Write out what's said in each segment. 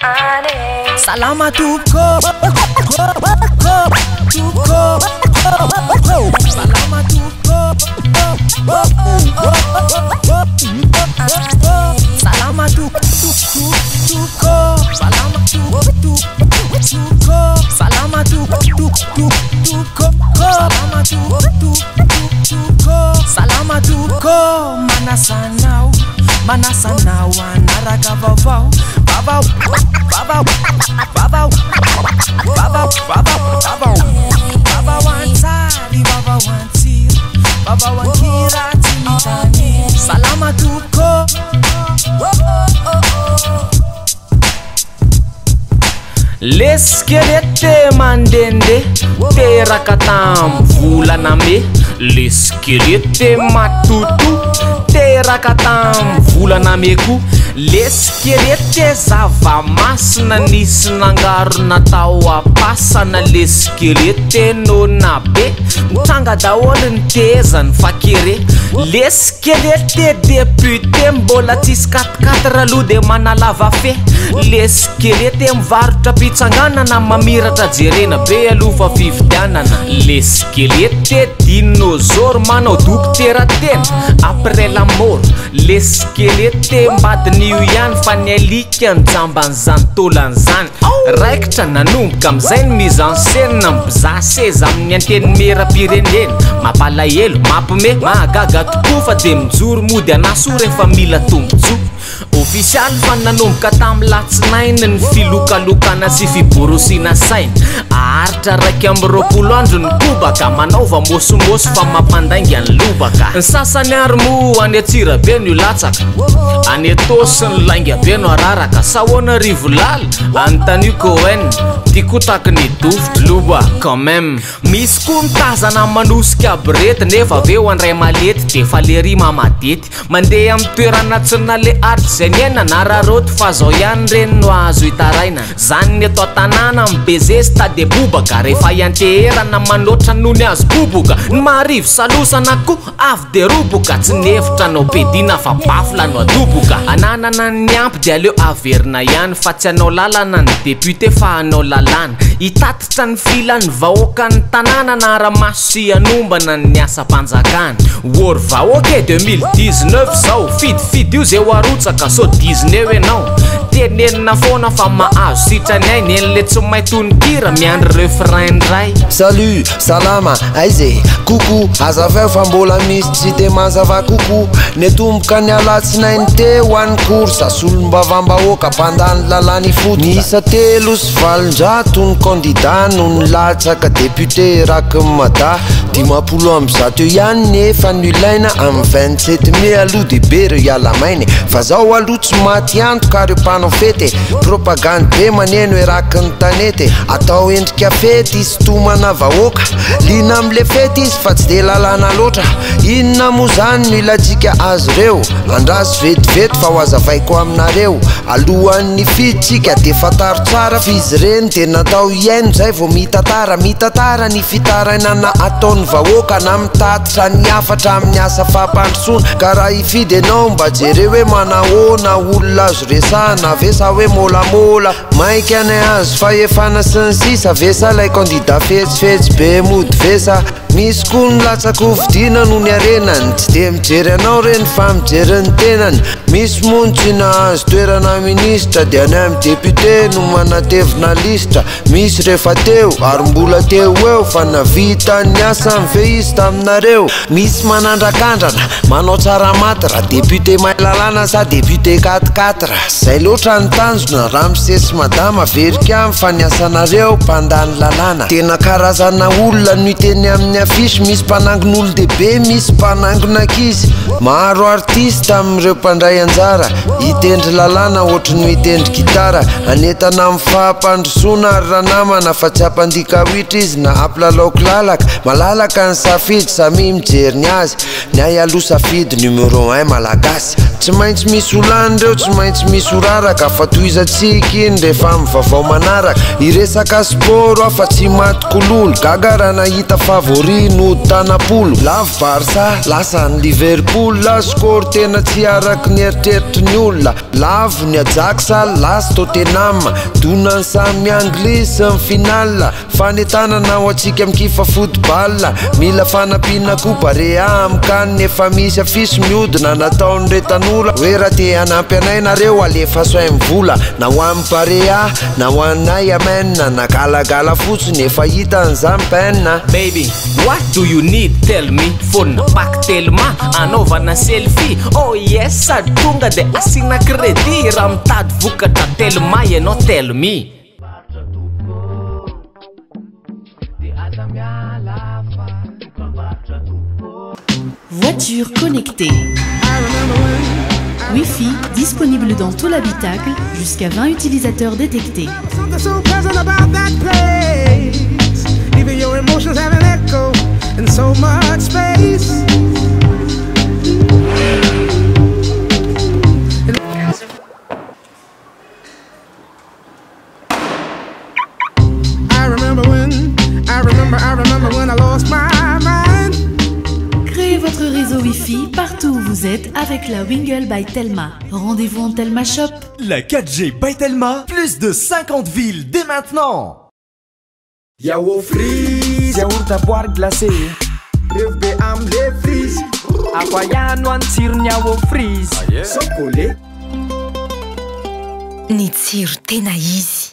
Salama tuko Salama tuko Salama tuko Salama tuko Salama tuko Salama tuko Salama tuko Manasanau anaraka vavau Baba wansari baba wansir baba wankira timitani Salama tuko Leskelete mandende terakatam vulaname leskelete matutu terakatam vulanameko leskelete zavamasina nisy nangaro natao apasana leskelete nonabe mitsanga daholo ny tezany fakere leskelete député mbola tsisy 4-4 aloha de manalava fe leskelete mivarotra pitsanganana mamiratra jerena be aloha fa fividianana leskelete dinosaure manao dokotera tena après la mort leskelete mbadiny io ihany fa ny alika ny jamban'izany tolan'izany raikitra nanomboka am'izay ny mise en scène na mpizaha seza amin'ny anteny mera-pirenena mampalahelo mampime mahagaga tokoa fa de mijoro mody anaso rehefa mila tombotsoa ofisialy fa nanomboka tamin'ny latsinainy ny filokalokana sy fiborosiana saina aharitra raiky amby 20 andro ny kobaka manaova mosomoso fa mampandainga ny lobaka ny sasany ary mo any Atsirabe no latsaka any Etosy ny lainga be no araraka sahoana rivolala anontany Cohen tikotaka ny dovotry loba quand même misy koa mitazana manosika abrety nefa aveo andray malety de fa le ry mamadety mandeha amin'ny toerana tsy nale artizanienne nararoty fa zao ihany reny no azo hitaraina zany ny atao tanàna mibeze stade bobaka rehefa ianteherana manoatra noho ny azo boboka ny maharivo salosana koa avy de roboka tsy nevitra nao pedina fa bafla no adoboka ananana ny ampy de aleo averina ihany fa tsy anao lalana ny député fa anao lalana hitatitra ny filany vahoaka ny tanàna na ramaso sy anombana ny asa-panjakana ory vahoaka 2019 zao fidifidy io zay ho arotsaka so 19 enao tenenina foana fa mahazo sitrany ainy en'le tsy maitoninkira miandry refrain ndray salut salama aize coucou azavao fa mbola misy tsy de mazava coucou netomboka ny alatsinainy te ho an'ny korsa solom-bavambahoaka mpandany lalany foty nisa 3 sy 700 ny candidat no ny latsaka député raky mada 50 eo ihany nefa ny ilaina amin'ny 27 mai aloha de be reo ialamainy fa zao aloha tsy maty antoka reo mpanao fety propagande be maneno eraky ny tanety atao endrika fety izy tomana vahoaka lina am'le fety izy fa tsy de lalana loatra inona moa zany no ilajika azy reo andraso vetivety fa ho azavaiko aminareo alohan'ny fiditsika de fataro tsara fa izy reny de natao iaino zay vao mitatara ny fitarainana ataon'ny vahoaka na mitatitra ny afatra amin'ny asa fampandrosoana ka raha ifidy anao mba jereo hoe manahoana olona azo resana avesa hoe molamola maika any azo fahefana sy ny sisa vesa lay candidat fetsifetsy be mody vesa misy koa ny latsaka hovidina no ny arenany tsy de mijery anao reny fa mijery ny tenany misy montsy nahazo toerana ministra de any amin'ny député no manatevina listra misy rehefa teo ary mbola teo eo fa navita ny asa mive izy taminareo misy manandrakandrana manao tsara maty raha député mailalana sa député 4-4 zay loatra ny tanjona raha misesy madama verika fa ny asanareo mpandany lalana tena karazana olona no iteny amin'ny afisy misy mpanangon'olo dehibe misy mpanangona ankizy maro artista amin'ireo mpandray anjara hitendry lalana ohatry no hitendry gitara anetana amin'ny fahampandrosoana ary ranamana fa tsy hampandika hoitra izy na ampilalaoko lalaka malalaka ny safidy samy mijery ny azy ny ay aloha safidy numéro 1 malagasy tsy maintsy misy olany reo tsy maintsy misy oraraka fa toizatsika iny rehefa mivavao manaraka iresaka sport afa tsy maty kololo gaga raha nahita favori Chelsea no tanapolo lavo Barça lasa ny Liverpool skôro tena tsy araky ny eritreritry ny olona lavo ny Ajax lasa Tottenham donany samy Anglisy ny final fanetana nao atsika mikifa football mila fanampiana kopa rea amikany efa misy afisy miodina nataony retanora hoe raha te hanampy anay nareo alefa soay mivola na ho amin'ny Barea na ho anay amena na galagala fotsiny efa hita an'izany penna. Baby, what do you need? Tell me. Phone pack telma anaovana selfie. Oh yes, sady tonga de asina credit raha mitady vokatra telma ianao tell me. Voiture connectée. Wi-Fi disponible dans tout l'habitacle, jusqu'à 20 utilisateurs détectés. Even your emotions have an echo in so much space. I remember when I lost my mind. Créez votre réseau Wi-Fi partout où vous êtes avec la Wingle by Telma. Rendez-vous en Telma Shop. La 4G by Telma, plus de 50 villes dès maintenant. Yaourt freeze, yaourt à boire glacé. Rêve be am le freeze. Aquayano an tsirony yaourt freeze. Chocolé. Ny tsiro tena izy.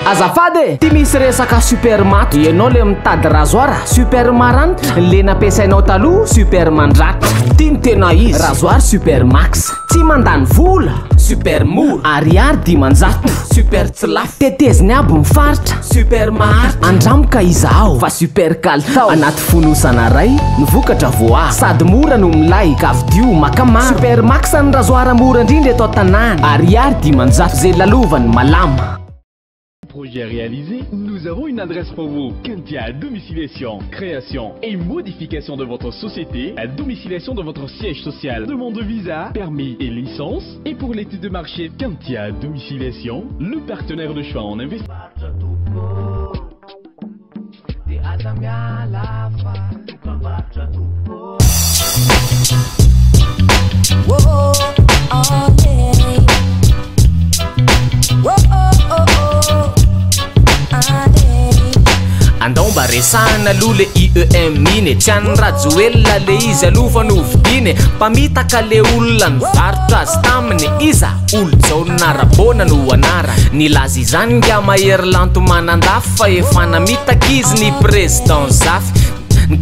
Azafady ty misy resaka supermat ianao le mitady rasoir supermarant le nampiasainao taloha supermandratra ty ny tena izy rasoir supermax tsy mandany vola supermour ariary dimanjato super tsy lafo teteziny aby mifaritra supermart andramoka izao fa super kalitao anaty fonosana ray nivokatra voa sady mora no milay kavidio makamara supermax ny rasoir mora indrindra eto tanàna ariary dimanjato zay lalovany malama. Projet réalisé, nous avons une adresse pour vous. Kentia Domiciliation, création et modification de votre société, domiciliation de votre siège social, demande de visa, permis et licence. Et pour l'étude de marché Kentia Domiciliation, le partenaire de choix en investissement. Andao mba resana aloha le IEM iny tiany rajoelona le izy aloha fa novidiny mpamitaka le olona nivarotra azy taminy iza olo-jao narabona no anara nilaza izany nga mahery lanto manandafy fa efa namitaka izy ny président zafy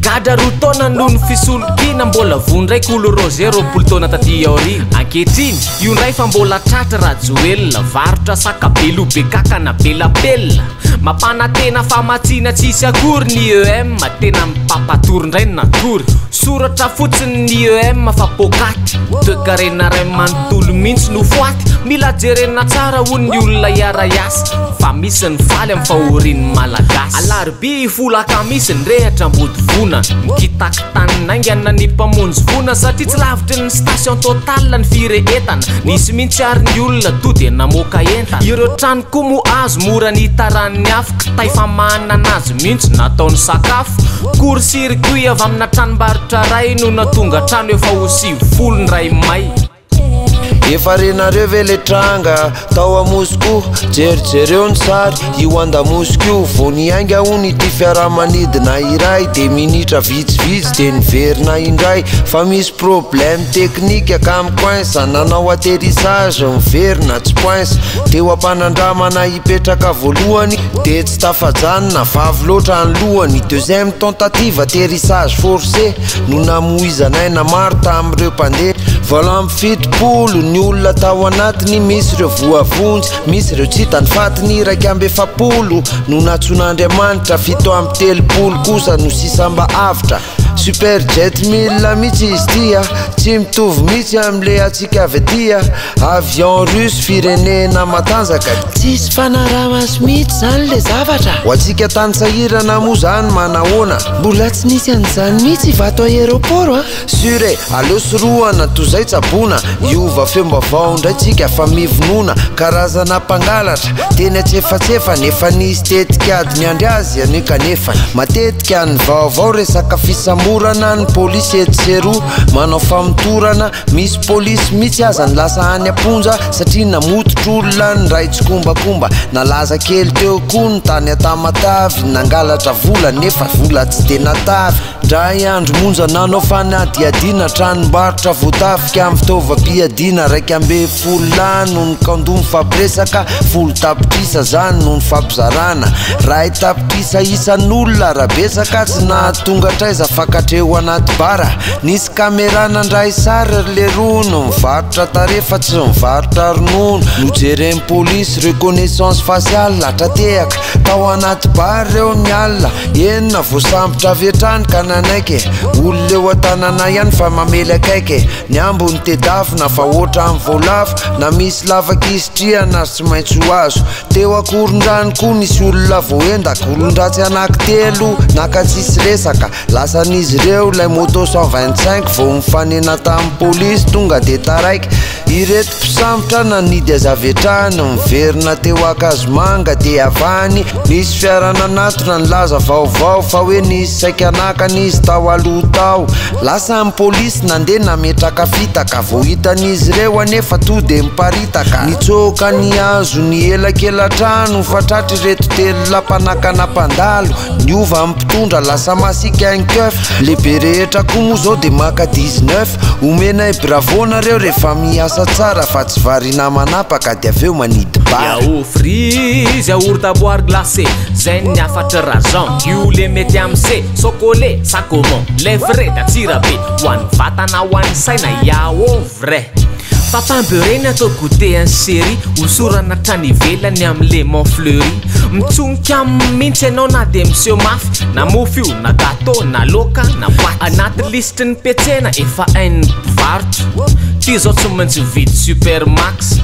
Gadra roa taona noho ny fisolokina mbola vondraiky olo rose roapolo taona taty aorina ankehitriny io ndray fa mbola tratra rajoelona varotra sakabelo be kakana belabelona mampanantena famatsiana tsisy akory ny EM tena mipampatory ndray ny natory soratra fotsiny ny EM fa pokaty toekarena ray manontolo mihitsy no foaty mila jerena tsara hoy ny olona iara-iasa fa misy ny faly amin'ny fahorian'ny malagasy alarobia folaka misy ny rehatra mbody vona mikitaky taninaingana ny mpamonjy vona satria tsy lavitry ny station totale ny firehetana nisy mihitsy ary ny olona to dia namoaka entana ireo trano koa mo azo mora ny taran'ny afaka taifamana anazy mihitsy nataony sakafo kory circuit avy amina tranombarotra ray no natonga trano efa ho 50 ny ray may efa renareo ve le tranga tao a Moscou jerijereo ny sary io anda Moscou vao niainga hony ity fiaramanidina iray de minitra vitsivitsy de niverina indray fa misy problème technique akamikoinsa nanao atterrissage miverina tsy poinsa teo ampanandramana hipetraka voalohany de tsy tafajanona vavy loatra ny lohany deuxième tentative atterrissage forcé no namoizanay na maro tamin'ireo mpandeha Vola fitopolo ny olona tao anatiny misy ireo voavonjy misy ireo tsy hitany fatiny raiky amby efapolo no natson'Andriamanitra fito amby telopolo kosa no sisamba avitra Superjet 1000 mihitsy izy tia tsy mitovy mihitsy amle atsika avy atia avion russe firenena matanjaka tsisy fanaraha-maso mihitsy zany le zavatra ho atsika tany sahirana moa zany manahoana mbola tsy nisy an'izany mihitsy vato aéroport a sure aleo soroana toy zay tsabona iova fembavao ndray tsika fa mivonona karazana mpangalatra teny atsefatsefa nefa nisy tetikady ny andry azy any kanefa matetika ny vaovao resaka fisamorana ny polisy etseroa manao famotorana misy polisy mihitsy aza ny lasa any amponja satria namototro olona ny ray tsokombakomba nalaza kely teo koa ny tany atamatavy nangalatra vola nefa vola tsy de natavy ndray andro monja nanao fanadiadiana tranombarotra voatafika amin'ny fitaovam-piadiana raiky ambe folona no ny kandomy fampiresaka folo tapitrisa zany no ny fampizarana ray tapitrisa isan'olona rabetsaka tsy nahatonga traiza fakatreo anaty bara nisy kamerana ndray sary le roa no mivarotra tarefa tsy mivarotra ronono nojereny polisy reconnaissance faciale latratehaka tao anaty bara reo ny alina enina voasambotra avetrany ka nanaiky olo leo atanana ihany fa mamely akaiky ny ambony tedafina fa oatra amin'ny voalavo na misy lavakisitriana sy maintsy ho azo teo akorondrany koa nisy olona voenda korondratsy anankitelo nakatsisy resaka lasan'izy ireo lay moto 125 vao mifanena tamin'ny polisy tonga de taraiky ireto mpisambotra nanidy azavetrany miverina teo akazomanga de avany nisy fiarana natona ny laza vaovao fa hoe nisy saika anakany izy tao aloha tao lasa amin'ny polisy nandeha nametraka fitaka vao hitan'izy ireo anefa to de miparitaka nitsoka ny azo ny elakelatrano fatratry reto telo lampanakana mpandalo niova amin'ny mpitondra lasa masika inkeuf lehibe rehetra koa moa zao de maka 19 omenay bravo nareo rehefa miasa tsara fa tsy varina manapaka de aveo manidy bara yao frise yaourt à boire glacé zay ny afatra rajon io le mety am'se chocolé ça comment les vrais d'atsira be ho an'ny vatana ho an'ny saina yao vrai fampambereny atao goûter un série hosorana trany ivelany am'le mont fleuri mitsonika amin'mihitsy ianao na de monsieur mafy na mofo io na gâteau na loka na boîte anaty liste ny petsena efa hainy mpivarotro ty zao tsy maintsy vidy supermax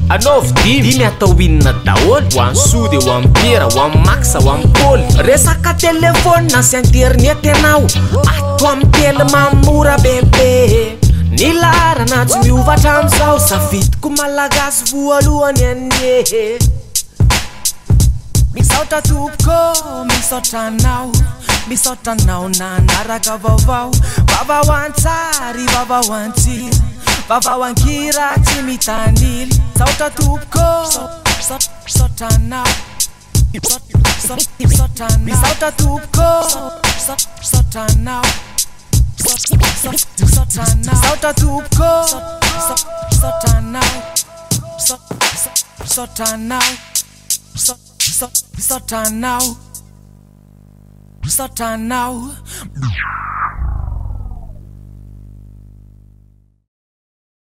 anao vidimy atao inona daholo ho an'ny sody ho an'ny piera ho an'ny maxa ho an'ny pôly resaka telefôny na sy internet ianao ato amin'ny telo mamora bebe ny larana tsy miovatra am'zao safidiko malagasy voalohany anie misaotra tompoko misaotra anao nanaraka vaovao vavao antsary vavao antsira vavao ankira tsy mitanily saotra tompoko misaotra anao misaotra tompoko misaotra anao Sauta tupko Sauta now Sauta now Sauta now Sauta now